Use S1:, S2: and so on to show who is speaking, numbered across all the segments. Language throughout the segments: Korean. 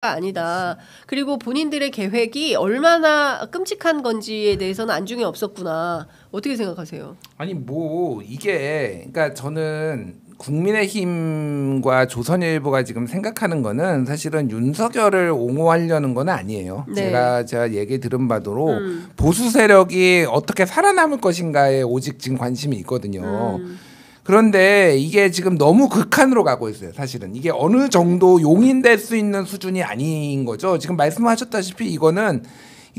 S1: 아니다. 그리고 본인들의 계획이 얼마나 끔찍한 건지에 대해서는 안중에 없었구나. 어떻게 생각하세요?
S2: 아니 뭐 이게 그러니까 저는 국민의힘과 조선일보가 지금 생각하는 거는 사실은 윤석열을 옹호하려는 건 아니에요.
S1: 네.
S2: 제가 얘기 들은 바대로 보수 세력이 어떻게 살아남을 것인가에 오직 지금 관심이 있거든요. 그런데 이게 지금 너무 극한으로 가고 있어요. 사실은 이게 어느 정도 용인될 수 있는 수준이 아닌 거죠. 지금 말씀하셨다시피 이거는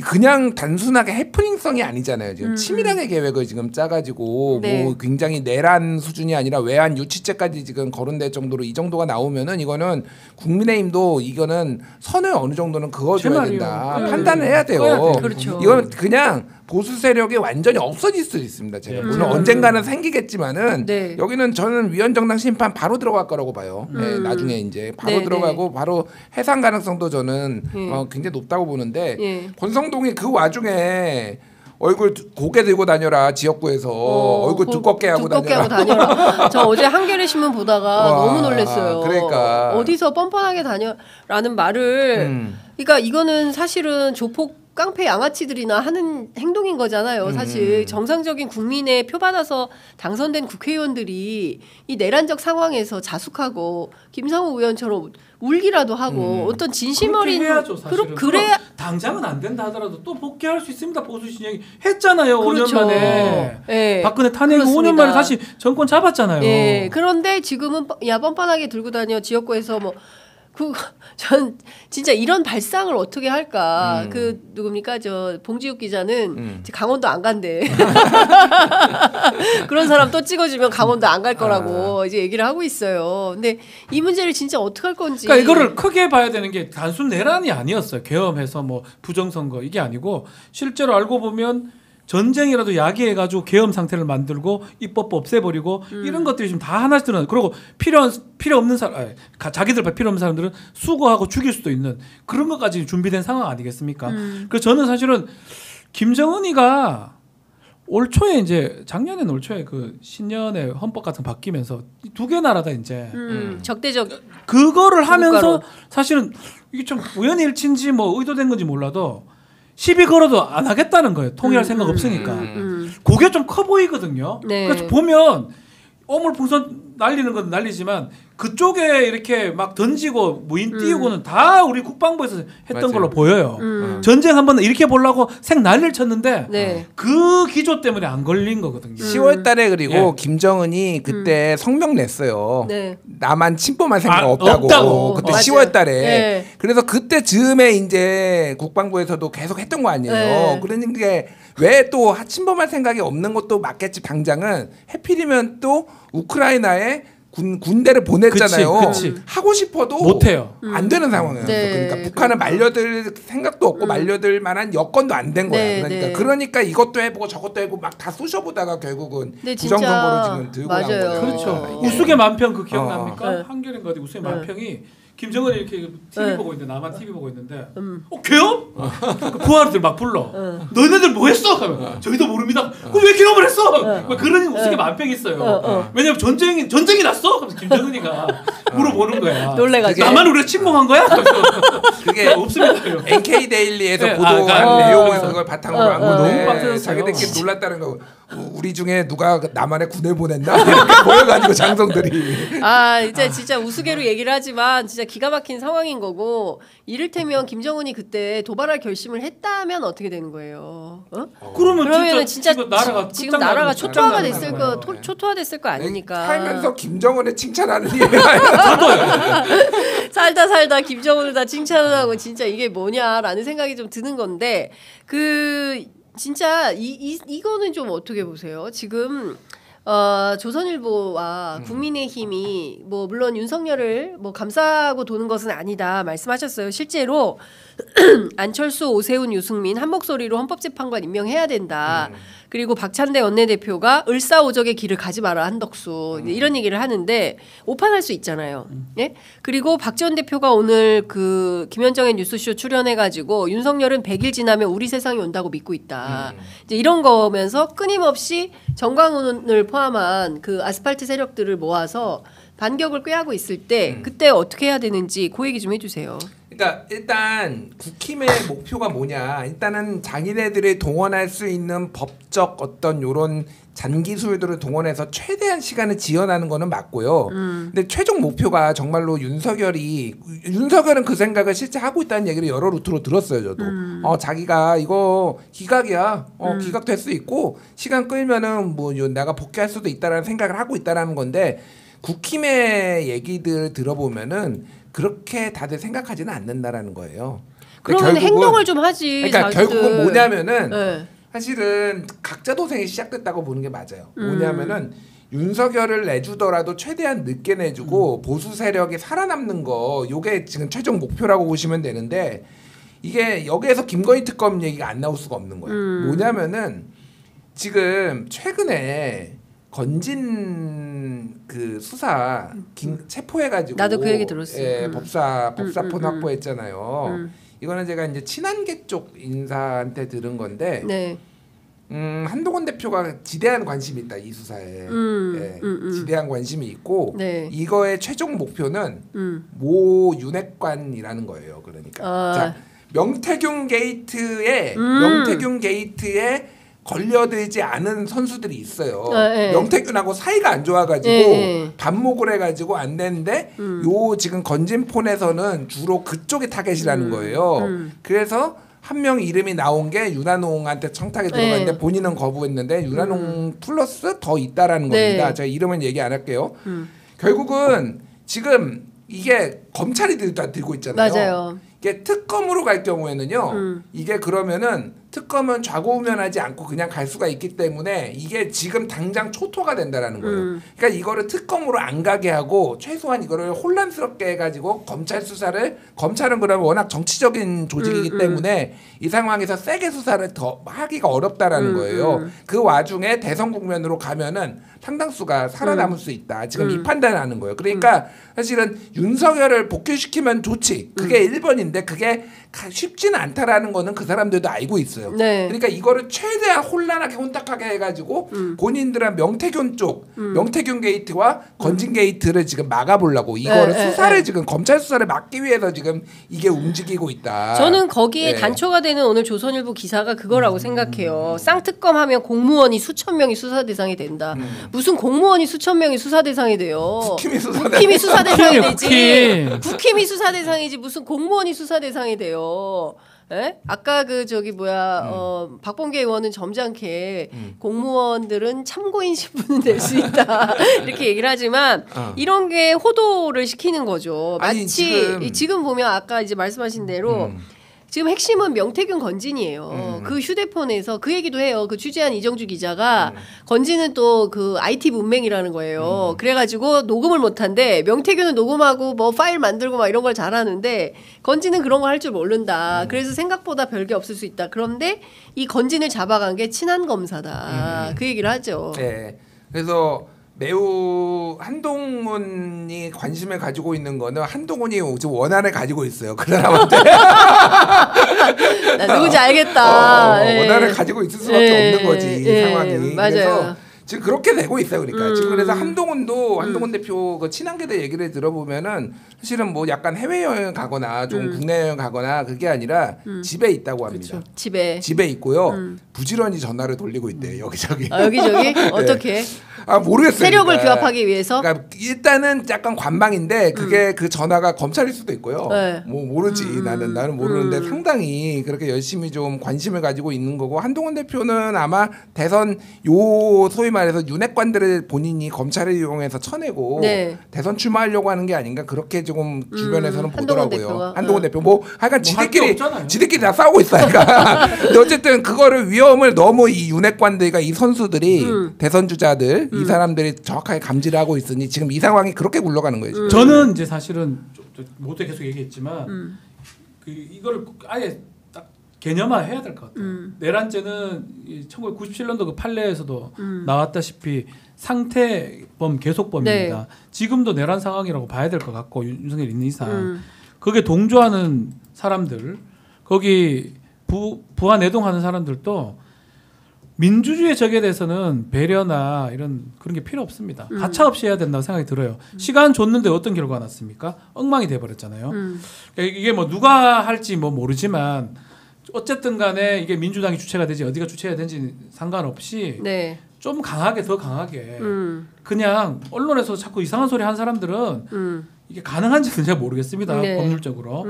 S2: 그냥 단순하게 해프닝성이 아니잖아요. 지금 치밀하게 계획을 지금 짜가지고
S1: 네.
S2: 뭐 굉장히 내란 수준이 아니라 외환 유치죄까지 지금 거론될 정도로 이 정도가 나오면은 이거는 국민의힘도 이거는 선을 어느 정도는 그어줘야 된다. 판단을 해야 돼요.
S1: 그렇죠.
S2: 이건 그냥 보수 세력이 완전히 없어질 수도 있습니다. 제가 물론 언젠가는 생기겠지만은
S1: 네.
S2: 여기는 저는 위헌정당 심판 바로 들어갈 거라고 봐요. 네, 나중에 이제 바로
S1: 네,
S2: 들어가고 바로 해산 가능성도 저는 굉장히 높다고 보는데 권성동이 그 와중에 얼굴 고개 들고 다녀라 지역구에서 얼굴 두껍게 하고
S1: 다녀라. 저 어제 한겨레 신문 보다가 너무 놀랐어요.
S2: 그러니까
S1: 어디서 뻔뻔하게 다녀라는 말을 그러니까 이거는 사실은 조폭 깡패 양아치들이나 하는 행동인 거잖아요. 사실 정상적인 국민의 표 받아서 당선된 국회의원들이 이 내란적 상황에서 자숙하고 김상호 의원처럼 울기라도 하고 어떤 진심 어린
S3: 그래야 당장은 안 된다 하더라도 또 복귀할 수 있습니다. 보수 진영이 했잖아요.
S1: 그렇죠.
S3: 5년 만에
S1: 네.
S3: 박근혜 탄핵 5년 만에 다시 정권 잡았잖아요.
S1: 네. 그런데 지금은 뻔뻔하게 들고 다녀 지역구에서 뭐 전 진짜 이런 발상을 어떻게 할까? 그 누굽니까? 저 봉지욱 기자는 강원도 안 간대. 그런 사람 또 찍어주면 강원도 안 갈 거라고 이제 얘기를 하고 있어요. 근데 이 문제를 진짜 어떻게 할 건지.
S3: 그러니까 이거를 크게 봐야 되는 게 단순 내란이 아니었어요. 계엄해서 뭐 부정선거 이게 아니고 실제로 알고 보면 전쟁이라도 야기해가지고 계엄 상태를 만들고 입법 없애버리고 이런 것들이 지금 다 하나씩 드러나요. 그리고 필요 없는 사람, 자기들 필요 없는 사람들은 수거하고 죽일 수도 있는 그런 것까지 준비된 상황 아니겠습니까? 그래서 저는 사실은 김정은이가 올 초에 이제 작년에 올 초에 그 신년에 헌법 같은 거 바뀌면서 두 개 나라다 이제
S1: 적대적
S3: 그거를 하면서 사실은 이게 좀 우연히 일치인지 뭐 의도된 건지 몰라도 시비 걸어도 안 하겠다는 거예요. 통일할 생각 없으니까. 그게 좀 커 보이거든요.
S1: 네.
S3: 그래서 보면 어물풍선 날리는 건 날리지만 그쪽에 이렇게 막 던지고 무인 띄우고는 다 우리 국방부에서 했던
S2: 맞아요.
S3: 걸로 보여요. 전쟁 한번 일으켜 보려고 생 난리를 쳤는데 그 기조 때문에 안 걸린 거거든요.
S2: 10월 달에 그리고 김정은이 그때 성명 냈어요.
S1: 네.
S2: 나만 침범할 생각 없다고. 그때
S1: 맞아요.
S2: 10월 달에.
S1: 네.
S2: 그래서 그때 즈음에 이제 국방부에서도 계속 했던 거 아니에요.
S1: 네.
S2: 그러는 게 왜 또 침범할 생각이 없는 것도 맞겠지. 당장은 해필이면 또 우크라이나에 군대를 보냈잖아요.
S3: 그치.
S2: 하고 싶어도
S3: 못해요.
S2: 안 되는 상황이에요.
S1: 네.
S2: 그러니까 북한을 말려들 생각도 없고 말려들 만한 여건도 안 된 거야.
S1: 네,
S2: 그러니까
S1: 네.
S2: 그러니까 이것도 해보고 저것도 해보고 막 다 쑤셔보다가 결국은
S1: 네, 진짜
S2: 부정선거로 지금 들고 나온
S1: 맞아요.
S2: 거예요.
S3: 그렇죠.
S2: 이게.
S3: 우스개 만평 그 기억납니까?
S1: 네.
S3: 한겨레인가 어디 우스개 만평이 김정은이 이렇게 TV
S1: 네.
S3: 보고 있는데 나만 TV 보고 있는데 계엄? 그 부하들 막 불러. 너네들 뭐 했어? 그러면 저희도 모릅니다. 그럼 왜 계엄을 했어? 막 그런 우스개 만평이 있어요. 왜냐면 전쟁이 났어? 그래서 김정은이가 물어보는 거야.
S1: 놀래가지고.
S3: 나만 우리가 침공한 거야?
S2: 그게
S3: 없습니다.
S2: NK 데일리에서
S3: 네,
S2: 보도한 내용을 그걸 바탕으로 한
S3: 너무
S2: 건데
S3: 빡쳤어요.
S2: 자기들끼리 놀랐다는 거. 우리 중에 누가 남한에 군을 보냈나 이렇게 보여가지고 장성들이.
S1: 이제 진짜 우스개로 얘기를 하지만 진짜 기가 막힌 상황인 거고 이를테면 김정은이 그때 도발할 결심을 했다면 어떻게 되는 거예요? 그러면 진짜 지금 나라가 초토화가 됐을 거 초토화됐을 거 아닙니까?
S2: 살면서 김정은을 칭찬하는 일이
S1: 살다 김정은을 다 칭찬하고 진짜 이게 뭐냐라는 생각이 좀 드는 건데 진짜 이거는 좀 어떻게 보세요? 지금 조선일보와 국민의힘이 뭐 물론 윤석열을 뭐 감싸고 도는 것은 아니다 말씀하셨어요. 실제로 안철수, 오세훈, 유승민 한 목소리로 헌법재판관 임명해야 된다. 그리고 박찬대 원내대표가 을사오적의 길을 가지 마라 한덕수 이런 얘기를 하는데 오판할 수 있잖아요. 예? 그리고 박지원 대표가 오늘 그 김현정의 뉴스쇼 출연해가지고 윤석열은 100일 지나면 우리 세상이 온다고 믿고 있다. 이제 이런 거면서 끊임없이 정광훈을 포함한 그 아스팔트 세력들을 모아서 반격을 꾀하고 있을 때 그때 어떻게 해야 되는지 그 얘기 좀 해주세요.
S2: 그러니까 일단 국힘의 목표가 뭐냐? 일단은 자기네들이 동원할 수 있는 법적 어떤 요런 잔기술들을 동원해서 최대한 시간을 지연하는 거는 맞고요. 근데 최종 목표가 정말로 윤석열은 그 생각을 실제 하고 있다는 얘기를 여러 루트로 들었어요, 저도. 자기가 이거 기각이야. 기각될 수 있고 시간 끌면은 뭐 내가 복귀할 수도 있다라는 생각을 하고 있다라는 건데 국힘의 얘기들 들어보면은 그렇게 다들 생각하지는 않는다라는 거예요.
S1: 그러면 행동을 좀 하지.
S2: 그러니까
S1: 자기들.
S2: 결국은 뭐냐면은
S1: 네.
S2: 사실은 각자 도생이 시작됐다고 보는 게 맞아요. 뭐냐면은 윤석열을 내주더라도 최대한 늦게 내주고 보수 세력이 살아남는 거 요게 지금 최종 목표라고 보시면 되는데 이게 여기에서 김건희 특검 얘기가 안 나올 수가 없는 거예요. 뭐냐면은 지금 최근에 건진 그 수사 체포해가지고
S1: 나도 그 얘기 들었어요.
S2: 예, 법사폰 확보했잖아요. 이거는 제가 이제 친한계 쪽 인사한테 들은 건데
S1: 네.
S2: 한동훈 대표가 지대한 관심이 있다 이 수사에. 지대한 관심이 있고
S1: 네.
S2: 이거의 최종 목표는 모 윤핵관이라는 거예요. 그러니까 자, 명태균 게이트에 걸려들지 않은 선수들이 있어요.
S1: 네.
S2: 명태균하고 사이가 안 좋아가지고
S1: 네.
S2: 반목을 해가지고 안 되는데 요 지금 건진폰에서는 주로 그쪽이 타겟이라는 거예요. 그래서 한 명 이름이 나온 게 윤한홍한테 청탁에 들어갔는데 본인은 거부했는데 윤한홍 플러스 더 있다라는 겁니다.
S1: 네.
S2: 제가 이름은 얘기 안 할게요. 결국은 지금 이게 검찰이 들고 있잖아요.
S1: 맞아요.
S2: 이게 특검으로 갈 경우에는요. 이게 그러면은 특검은 좌고우면하지 않고 그냥 갈 수가 있기 때문에 이게 지금 당장 초토가 된다라는 거예요. 그러니까 이거를 특검으로 안 가게 하고 최소한 이거를 혼란스럽게 해가지고 검찰은 그러면 워낙 정치적인 조직이기 때문에 이 상황에서 세게 수사를 더 하기가 어렵다라는 거예요. 그 와중에 대선 국면으로 가면은 상당수가 살아남을 수 있다. 지금 이 판단을 하는 거예요. 그러니까 사실은 윤석열을 복귀시키면 좋지. 그게 1번인데 그게 쉽지는 않다라는 거는 그 사람들도 알고 있어요.
S1: 네.
S2: 그러니까 이거를 최대한 혼란하게 혼탁하게 해가지고 본인들은 명태균 게이트와 건진 게이트를 지금 막아보려고 이거를 수사를 지금 검찰 수사를 막기 위해서 지금 이게 움직이고 있다.
S1: 저는 거기에 단초가 되는 오늘 조선일보 기사가 그거라고 생각해요. 쌍특검하면 공무원이 수천 명이 수사 대상이 된다. 무슨 공무원이 수천 명이 수사 대상이 돼요?
S2: 국힘이
S1: 수사 대상이 되지.
S3: 국힘.
S1: 국힘이 수사 대상이지 무슨 공무원이 수사 대상이 돼요. 예? 아까 그 저기 박범계 의원은 점잖게 공무원들은 참고인 신분은 될 수 있다 이렇게 얘기를 하지만 이런 게 호도를 시키는 거죠.
S2: 아니,
S1: 마치 지금 보면 아까 이제 말씀하신 대로 지금 핵심은 명태균 건진이에요. 그 휴대폰에서 그 얘기도 해요. 그 취재한 이정주 기자가 건진은 또 그 IT 문맹이라는 거예요. 그래가지고 녹음을 못한데 명태균은 녹음하고 뭐 파일 만들고 막 이런 걸 잘하는데 건진은 그런 거 할 줄 모른다. 그래서 생각보다 별게 없을 수 있다. 그런데 이 건진을 잡아간 게 친한 검사다. 그 얘기를 하죠.
S2: 네. 그래서 매우 한동훈이 관심을 가지고 있는 거는 한동훈이 지금 원한을 가지고 있어요. 그 사람한테.
S1: 나 누군지 알겠다.
S2: 원한을 가지고 있을 수밖에 없는 거지 이 상황이.
S1: 맞아요.
S2: 그래서 지금 그렇게 되고 있어요. 그러니까 지금 그래서 한동훈 대표 그 친한계들 얘기를 들어보면은 사실은 뭐 약간 해외 여행 가거나 좀 국내 여행 가거나 그게 아니라 집에 있다고 합니다.
S1: 그렇죠. 집에
S2: 있고요. 부지런히 전화를 돌리고 있대요. 여기저기.
S1: 여기저기 어떻게?
S2: 모르겠어요.
S1: 세력을
S2: 그러니까.
S1: 규합하기 위해서.
S2: 그러니까 일단은 약간 관망인데 그게 그 전화가 검찰일 수도 있고요.
S1: 네.
S2: 뭐 모르지. 나는 모르는데 상당히 그렇게 열심히 좀 관심을 가지고 있는 거고 한동훈 대표는 아마 대선 소위 말해서 윤핵관들을 본인이 검찰을 이용해서 쳐내고 대선 출마하려고 하는 게 아닌가 그렇게 조금 주변에서는 보더라고요. 한동훈 대표 뭐 하여간 지들끼리 다 싸우고 있으니까. 근데 어쨌든 그거를 위험을 너무 이 윤핵관들과 이 선수들이 대선 주자들 이 사람들이 정확하게 감지를 하고 있으니 지금 이 상황이 그렇게 굴러가는 거예요. 지금.
S3: 저는 이제 사실은 모두 계속 얘기했지만 이거를 아예 딱 개념화해야 될 것 같아요. 내란죄는 1997년도 그 판례에서도 나왔다시피 상태범 계속범입니다.
S1: 네.
S3: 지금도 내란 상황이라고 봐야 될 것 같고 윤석열 있는 이상 거기에 동조하는 사람들 거기 부하 내동하는 사람들도 민주주의 적에 대해서는 배려나 이런 그런 게 필요 없습니다. 가차 없이 해야 된다고 생각이 들어요. 시간 줬는데 어떤 결과가 났습니까? 엉망이 돼버렸잖아요. 이게 뭐 누가 할지 뭐 모르지만 어쨌든 간에 이게 민주당이 주체가 되지 어디가 주체가 되는지 상관없이
S1: 네.
S3: 좀 강하게 더 강하게 그냥 언론에서 자꾸 이상한 소리 한 사람들은 이게 가능한지는 잘 모르겠습니다.
S1: 네.
S3: 법률적으로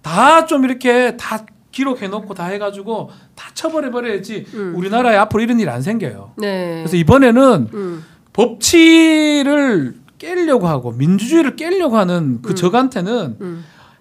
S3: 다 좀 이렇게 다 기록해놓고 다 해가지고 다 처벌해버려야지 우리나라에 앞으로 이런 일이 안 생겨요.
S1: 네.
S3: 그래서 이번에는 법치를 깨려고 하고 민주주의를 깨려고 하는 그 적한테는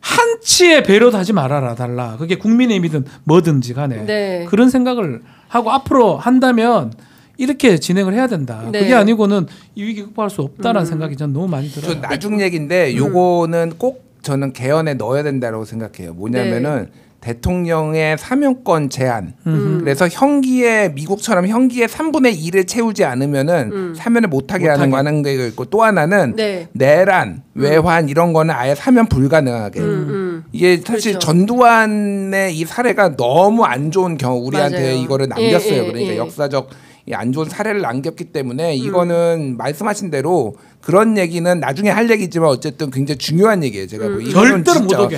S3: 한치의 배려도 하지 말아라 달라. 그게 국민의힘이든 뭐든지 간에
S1: 네.
S3: 그런 생각을 하고 앞으로 한다면 이렇게 진행을 해야 된다.
S1: 네.
S3: 그게 아니고는 이 위기 극복할 수 없다라는 생각이 전 너무 많이 들어요.
S2: 저 나중 얘기인데 요거는 꼭 저는 개헌에 넣어야 된다고 생각해요. 뭐냐면은 대통령의 사면권 제한. 그래서 형기에 미국처럼 형기의 3분의 2를 채우지 않으면은 사면을 못하게 하는 게 있고 또 하나는
S1: 네.
S2: 내란, 외환 이런 거는 아예 사면 불가능하게. 이게 사실
S1: 그렇죠.
S2: 전두환의 이 사례가 너무 안 좋은 경우 우리한테
S1: 맞아요.
S2: 이거를 남겼어요.
S1: 예,
S2: 그러니까
S1: 예.
S2: 역사적 이 안 좋은 사례를 남겼기 때문에 이거는 말씀하신 대로 그런 얘기는 나중에 할 얘기지만 어쨌든 굉장히 중요한 얘기예요. 제가 보기에. 이거는
S3: 절대로 못
S2: 진짜
S3: 오게.